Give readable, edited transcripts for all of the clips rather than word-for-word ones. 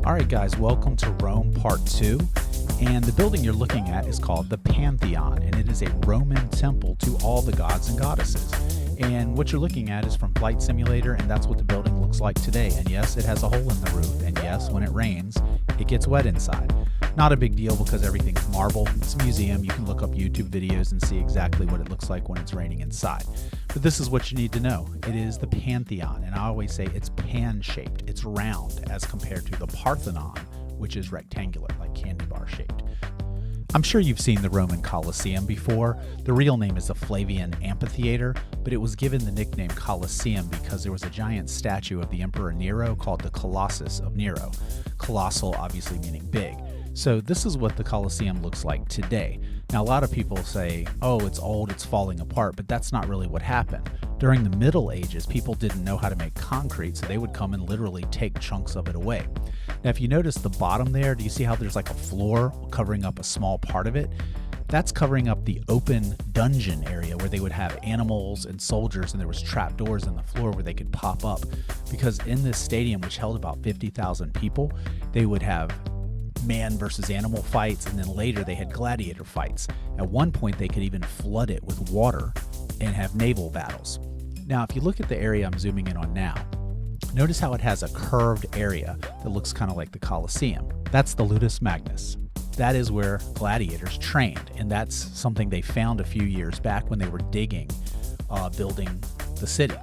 All right, guys, welcome to Rome Part 2. And the building you're looking at is called the Pantheon, and it is a Roman temple to all the gods and goddesses. And what you're looking at is from Flight Simulator, and that's what the building looks like today. And yes, it has a hole in the roof, and yes, when it rains, it gets wet inside. Not a big deal because everything's marble. It's a museum. You can look up YouTube videos and see exactly what it looks like when it's raining inside. But this is what you need to know. It is the Pantheon, and I always say it's pan-shaped. It's round as compared to the Parthenon, which is rectangular, like candy bar shaped. I'm sure you've seen the Roman Colosseum before. The real name is the Flavian Amphitheater, but it was given the nickname Colosseum because there was a giant statue of the Emperor Nero called the Colossus of Nero. Colossal obviously meaning big. So this is what the Colosseum looks like today. Now a lot of people say, oh, it's old, it's falling apart, but that's not really what happened. During the Middle Ages, people didn't know how to make concrete, so they would come and literally take chunks of it away. Now if you notice the bottom there, do you see how there's like a floor covering up a small part of it? That's covering up the open dungeon area where they would have animals and soldiers, and there was trap doors in the floor where they could pop up. Because in this stadium, which held about 50,000 people, they would have man versus animal fights, and then later they had gladiator fights. At one point they could even flood it with water and have naval battles. Now if you look at the area I'm zooming in on now, notice how it has a curved area that looks kind of like the Colosseum. That's the Ludus Magnus. That is where gladiators trained, and that's something they found a few years back when they were digging, building the city.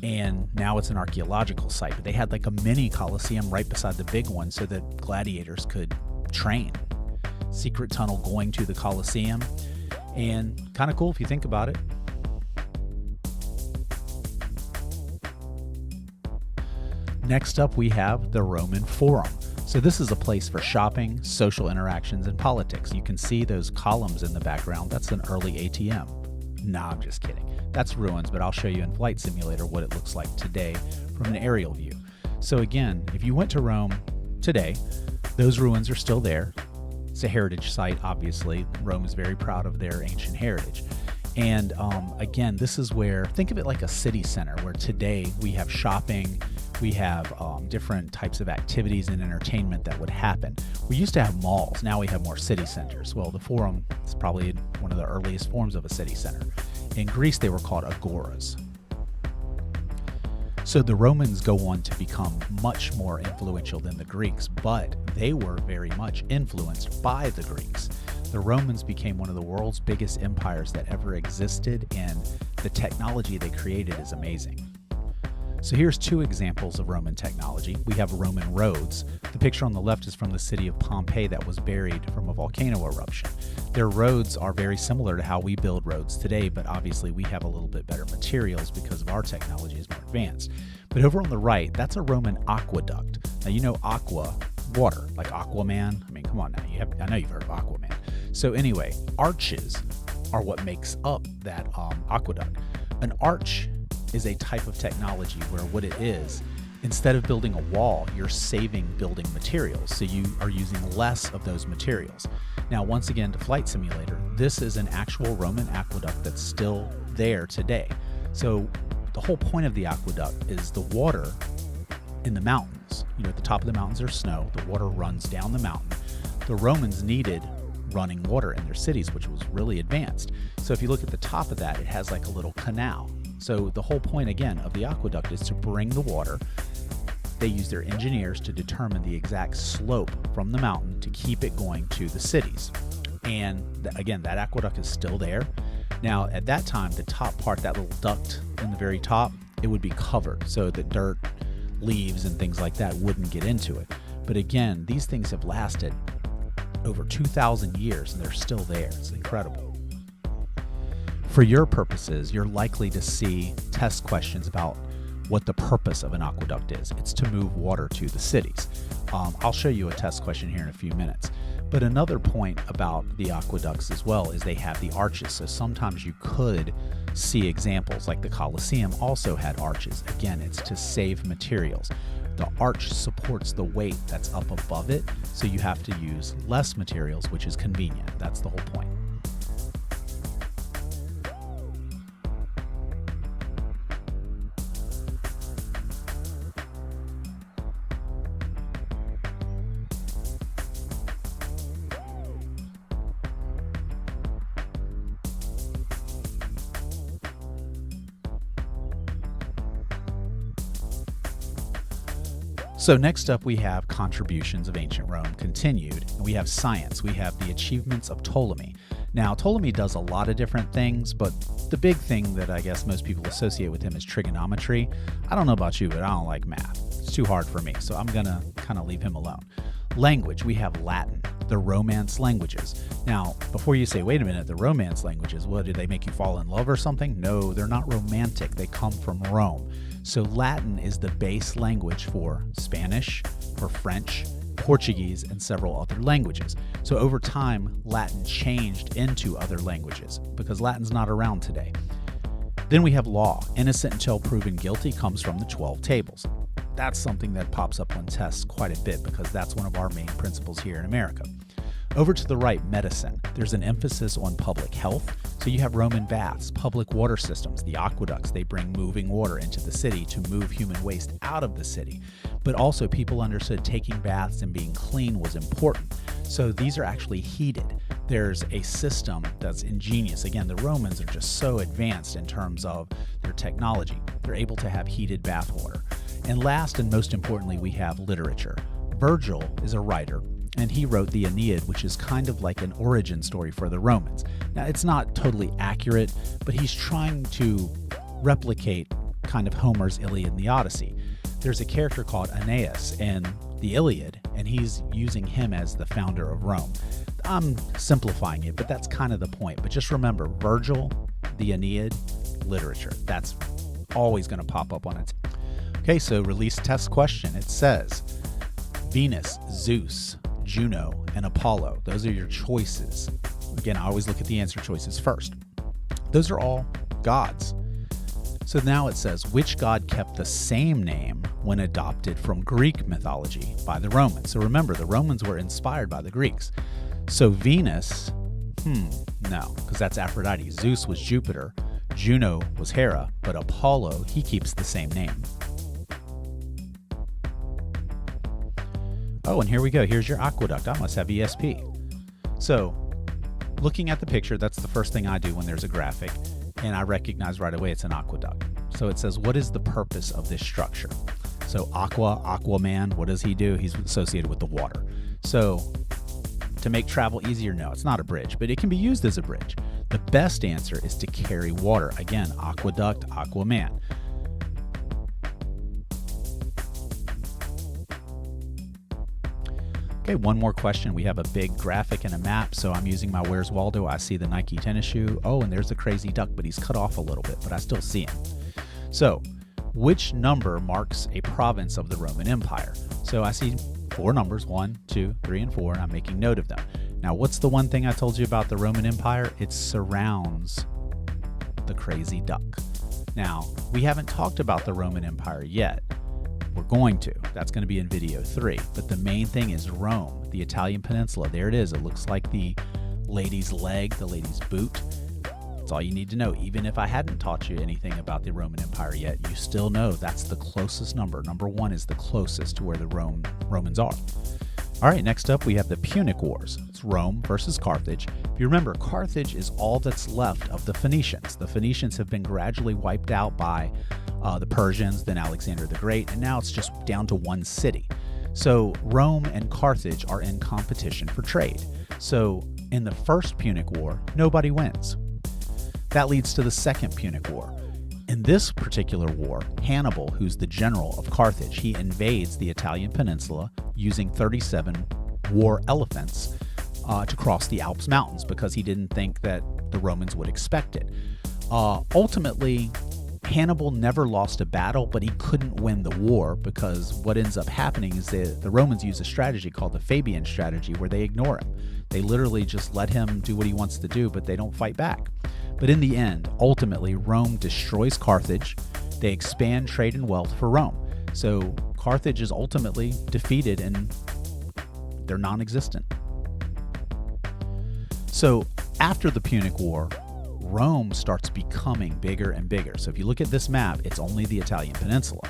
And now it's an archaeological site, but they had like a mini Colosseum right beside the big one so that gladiators could train. Secret tunnel going to the Colosseum, and kind of cool if you think about it. Next up we have the Roman Forum. So this is a place for shopping, social interactions, and politics. You can see those columns in the background. That's an early ATM. Nah, I'm just kidding. That's ruins, but I'll show you in Flight Simulator what it looks like today from an aerial view. So again, if you went to Rome today, those ruins are still there. It's a heritage site, obviously. Rome is very proud of their ancient heritage. And again, this is where, think of it like a city center, where today we have shopping, we have different types of activities and entertainment that would happen. We used to have malls, now we have more city centers. Well, the Forum is probably one of the earliest forms of a city center. In Greece, they were called agoras. So the Romans go on to become much more influential than the Greeks, but they were very much influenced by the Greeks. The Romans became one of the world's biggest empires that ever existed, and the technology they created is amazing. So here's two examples of Roman technology. We have Roman roads. The picture on the left is from the city of Pompeii that was buried from a volcano eruption. Their roads are very similar to how we build roads today, but obviously we have a little bit better materials because of our technology is more advanced. But over on the right, that's a Roman aqueduct. Now you know aqua, water, like Aquaman. I mean, come on now, I know you've heard of Aquaman. So anyway, arches are what makes up that aqueduct. An arch is a type of technology where what it is, instead of building a wall, you're saving building materials. So you are using less of those materials. Now, once again, to Flight Simulator, this is an actual Roman aqueduct that's still there today. So the whole point of the aqueduct is the water in the mountains. You know, at the top of the mountains there's snow, the water runs down the mountain. The Romans needed running water in their cities, which was really advanced. So if you look at the top of that, it has like a little canal. So the whole point, again, of the aqueduct is to bring the water. They use their engineers to determine the exact slope from the mountain to keep it going to the cities. And again, that aqueduct is still there. Now, at that time, the top part, that little duct in the very top, it would be covered so that dirt, leaves, and things like that wouldn't get into it. But again, these things have lasted over 2,000 years and they're still there. It's incredible. For your purposes, you're likely to see test questions about what the purpose of an aqueduct is. It's to move water to the cities. I'll show you a test question here in a few minutes. But another point about the aqueducts as well is they have the arches. So sometimes you could see examples like the Colosseum also had arches. Again, it's to save materials. The arch supports the weight that's up above it, so you have to use less materials, which is convenient. That's the whole point. So next up we have contributions of ancient Rome continued. We have science. We have the achievements of Ptolemy. Now Ptolemy does a lot of different things, but the big thing that I guess most people associate with him is trigonometry. I don't know about you, but I don't like math. It's too hard for me, so I'm gonna kind of leave him alone. Language, we have Latin, the Romance languages. Now, before you say, wait a minute, the Romance languages, what, did they make you fall in love or something? No, they're not romantic. They come from Rome. So Latin is the base language for Spanish, for French, Portuguese, and several other languages. So over time, Latin changed into other languages because Latin's not around today. Then we have law. Innocent until proven guilty comes from the 12 tables. That's something that pops up on tests quite a bit because that's one of our main principles here in America. Over to the right, medicine. There's an emphasis on public health. So you have Roman baths, public water systems, the aqueducts. They bring moving water into the city to move human waste out of the city. But also people understood taking baths and being clean was important. So these are actually heated. There's a system that's ingenious. Again, the Romans are just so advanced in terms of their technology. They're able to have heated bath water. And last and most importantly, we have literature. Virgil is a writer, and he wrote the Aeneid, which is kind of like an origin story for the Romans. Now, it's not totally accurate, but he's trying to replicate kind of Homer's Iliad and the Odyssey. There's a character called Aeneas in the Iliad, and he's using him as the founder of Rome. I'm simplifying it, but that's kind of the point. But just remember, Virgil, the Aeneid, literature. That's always going to pop up on it. Okay, so release test question. It says Venus, Zeus, Juno, and Apollo. Those are your choices. Again, I always look at the answer choices first. Those are all gods. So now it says, which god kept the same name when adopted from Greek mythology by the Romans? So remember, the Romans were inspired by the Greeks. So Venus, no, because that's Aphrodite. Zeus was Jupiter. Juno was Hera, but Apollo, he keeps the same name. Oh, and here we go. Here's your aqueduct. I must have ESP. So looking at the picture, that's the first thing I do when there's a graphic, and I recognize right away it's an aqueduct. So it says, what is the purpose of this structure? So Aquaman, what does he do? He's associated with the water. So to make travel easier, no, it's not a bridge, but it can be used as a bridge. The best answer is to carry water. Again, aqueduct, Aquaman. Okay, one more question. We have a big graphic and a map, so I'm using my Where's Waldo. I see the Nike tennis shoe. Oh, and there's the crazy duck, but he's cut off a little bit, but I still see him. So, which number marks a province of the Roman Empire? So I see 4 numbers, 1, 2, 3, and 4, and I'm making note of them. Now, what's the one thing I told you about the Roman Empire? It surrounds the crazy duck. Now, we haven't talked about the Roman Empire yet. We're going to. That's going to be in video 3. But the main thing is Rome, the Italian peninsula. There it is. It looks like the lady's leg, the lady's boot. That's all you need to know. Even if I hadn't taught you anything about the Roman Empire yet, you still know that's the closest number. Number 1 is the closest to where the Romans are. All right, next up we have the Punic Wars. It's Rome versus Carthage. If you remember, Carthage is all that's left of the Phoenicians. The Phoenicians have been gradually wiped out by the Persians, then Alexander the Great, and now it's just down to one city. So Rome and Carthage are in competition for trade. So in the first Punic War, nobody wins. That leads to the second Punic War. In this particular war, Hannibal, who's the general of Carthage, he invades the Italian peninsula using 37 war elephants to cross the Alps mountains because he didn't think that the Romans would expect it. Ultimately, Hannibal never lost a battle, but he couldn't win the war because what ends up happening is the Romans use a strategy called the Fabian strategy where they ignore him. They literally just let him do what he wants to do, but they don't fight back. But in the end, ultimately, Rome destroys Carthage. They expand trade and wealth for Rome. So Carthage is ultimately defeated and they're non-existent. So after the Punic War, Rome starts becoming bigger and bigger. So if you look at this map, it's only the Italian peninsula.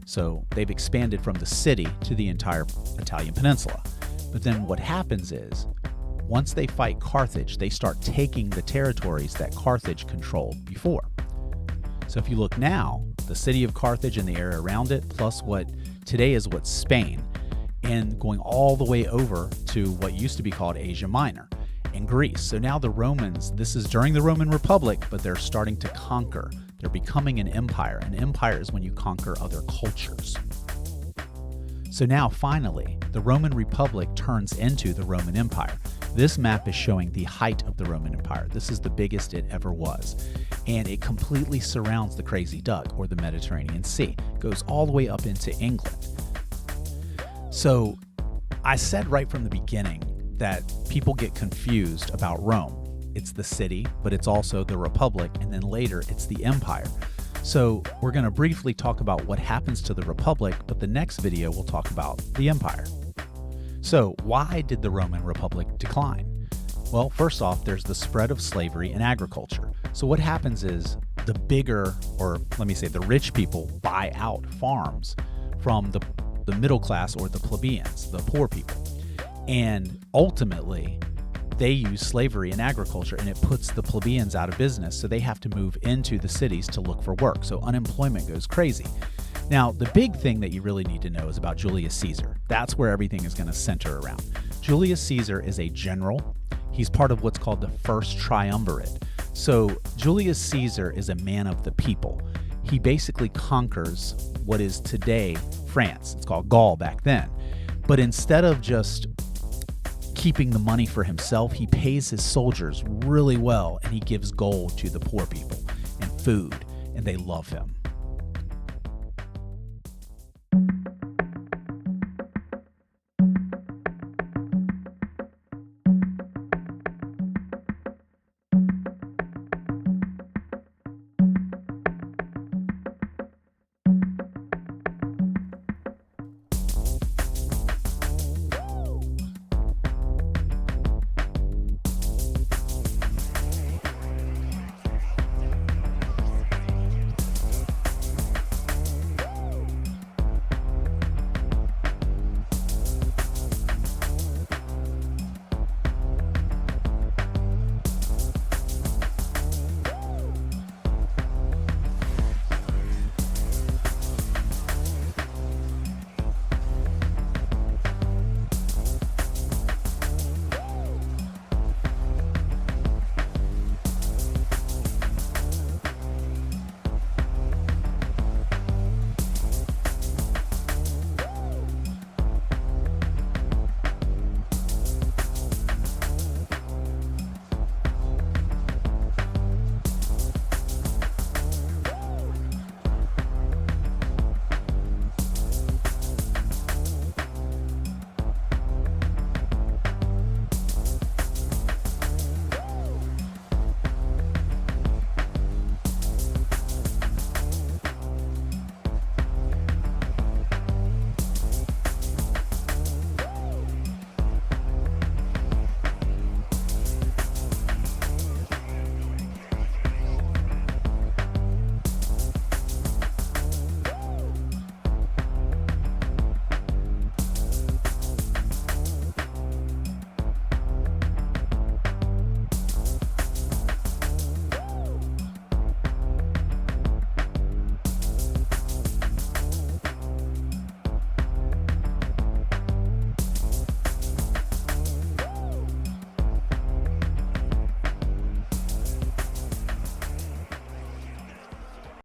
So they've expanded from the city to the entire Italian peninsula. But then what happens is, once they fight Carthage, they start taking the territories that Carthage controlled before. So if you look now, the city of Carthage and the area around it, plus what today is what's Spain, and going all the way over to what used to be called Asia Minor and Greece. So now the Romans, this is during the Roman Republic, but they're starting to conquer. They're becoming an empire. An empire is when you conquer other cultures. So now finally, the Roman Republic turns into the Roman Empire. This map is showing the height of the Roman Empire. This is the biggest it ever was. And it completely surrounds the Crazy Duck, or the Mediterranean Sea. It goes all the way up into England. So I said right from the beginning that people get confused about Rome. It's the city, but it's also the Republic, and then later it's the Empire. So we're going to briefly talk about what happens to the Republic, but the next video we'll talk about the Empire. So why did the Roman Republic decline? Well, first off, there's the spread of slavery and agriculture. So what happens is the bigger, or let me say the rich people, buy out farms from the middle class, or the plebeians, the poor people. And ultimately, they use slavery and agriculture, and it puts the plebeians out of business. So they have to move into the cities to look for work. So unemployment goes crazy. Now, the big thing that you really need to know is about Julius Caesar. That's where everything is going to center around. Julius Caesar is a general. He's part of what's called the First Triumvirate. So Julius Caesar is a man of the people. He basically conquers what is today France. It's called Gaul back then. But instead of just keeping the money for himself, he pays his soldiers really well, and he gives gold to the poor people and food, and they love him.